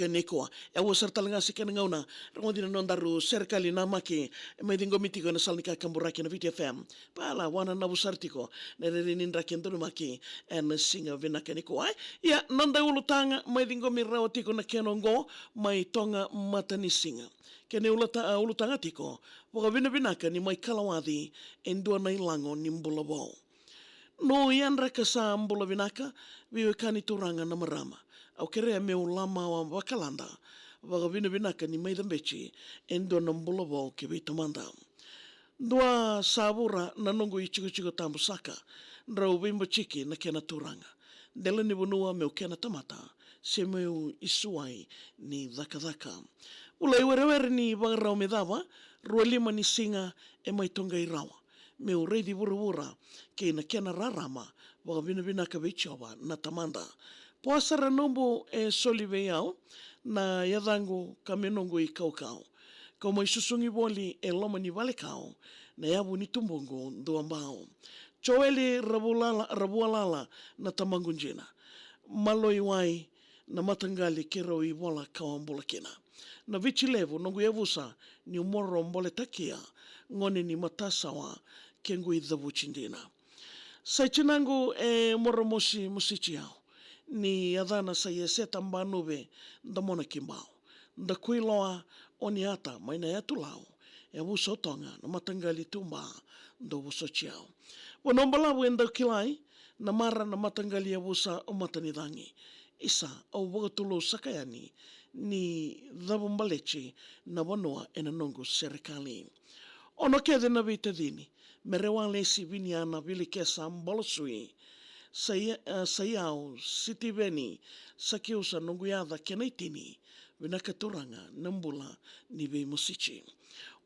Nikoa. É o sartalanga se kena ngauna. Rangodi na nondaru serikali na maki. May dingo mitiko na salnika kamburaki na VTFM. Pala wana na busartiko. Neririn rakendo maki. En singa vinaka Nikoa. Ya nanda ulutanga may dingo mirao tiko na kenongo may tonga matani singa. Kene ulutanga tiko. Waka vinaka ni may kalawadi endua na ilango ni mbulabo. No ianra kasa mbula vinaka, viwe kani turanga na marama. Au kerea meu lama wa wakalanda, waga vinaka ni maidambechi, endo na mbula wau ke vitamanda. Dua sabura na nongo i chico tambu saka, ndrau bimbo chiki na kena turanga. Dela ni bunua meu kena tamata, se meu isuai ni dhaka. Ulai werewere ni wagarao medava, rualima ni singa e maitonga irawa. Meu rei di vura ke na kena rarama wa vina ka vichova na tamanda poasara nombo e solive au na yadango kamenongo I kaukau como isusungi boli e loma ni vale kau na yabu ni tumbongo do ambao choele rabualala na tamangunjina maloi wai na matangali kero I bola kawambola kena na vichilevo nongo yavusa ni umoro mbole takia ngone ni matasawa kengu I dhavu chindina. Sai chinangu e moromosi musichiao. Ni adana sa ye setamba nube da mona kimbao. Da kuiloa oni ata maina ya tulao. E wuso tonga na matangali tumba do wuso chiao. Wanombala wenda kilai na mara na matangali ya wusa o matanidangi. Isa au wagatulo sakayani ni dhavu mbalechi na wanoa ena nongo serikali. Ono kede na vita dini, merewan lesi vini ana vili kesa mbolosui, sayau, siti veni, sakiusa nunguyada kenaitini, vinakaturanga, nambula, ni vei musichi.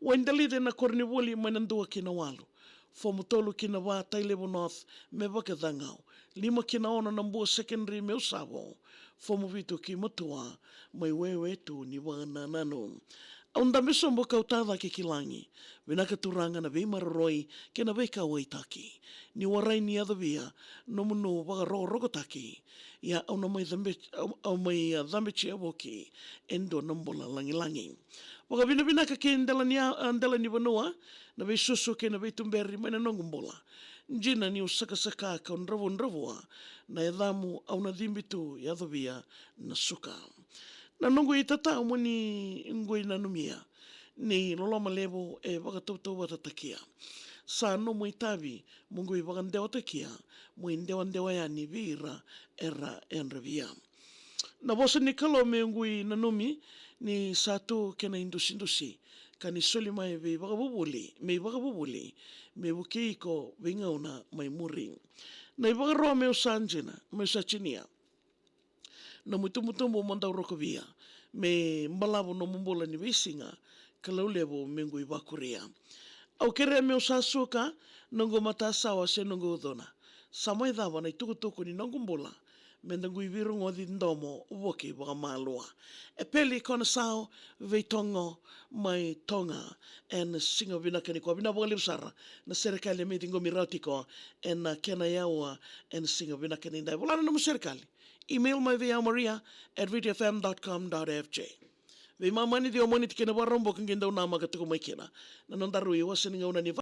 Wendalide na korniwuli manandua kinawalu, fomutolu kinawa Tailebu North, me vakadangau, lima kinaona nambua secondary me usavo, fomuvitu ki matua, mai wewe tu ni wana nanu. Aunda misombo kautada ke kilangi, vinaka turanga na vei mararoi ke na vei kawaitaki. Ni warai ni adavia, no muno waga rogotaki, ya au na mai dhambechi avoki, endo nambola langi. Waga vinaka ke andela ni vanua, na vei susu ke na vei tumberi mai na nongumbola. Njina ni usaka ka nravua, na edhamu au na dhimbitu ya adavia na suka. Na nongo I tatau mo ni ngoi na numia, ni loloma levo e wakatautou watatakia. Sa no mo itavi, mo ngoi wakandewa takia, mo indewa ya ni vira era enrevia. Na bosa ni kalo me ngoi na numi, ni satu kena indusi, ka ni soli mai me wakabubuli, me wukeiko vingauna mai muri. Na I wakaroa me usanjina, me usachinia. Na mutumbo mandau rokovia, me mbalavu no mumbola ni visinga, kalau levo mengu I wakuria. Au kere me usasuka, nongo matasawa se nongo udona. Samai dhawa na itukutuku ni nongo mbola, mendangu I virungo di ndomo uwoki waka malua. E peli kona sao veitongo mai tonga en singa vinaka Nikoa. Vina waka livsara na serikali me tingo mirautiko en kena yaua en singa vinaka nindai. Wala na serikali. Email my via maria@vtfm.com.fj. Vei mamani di omoni tikena warombo kengenda unama katuko maikena. Na nondaru I wasaninga una ni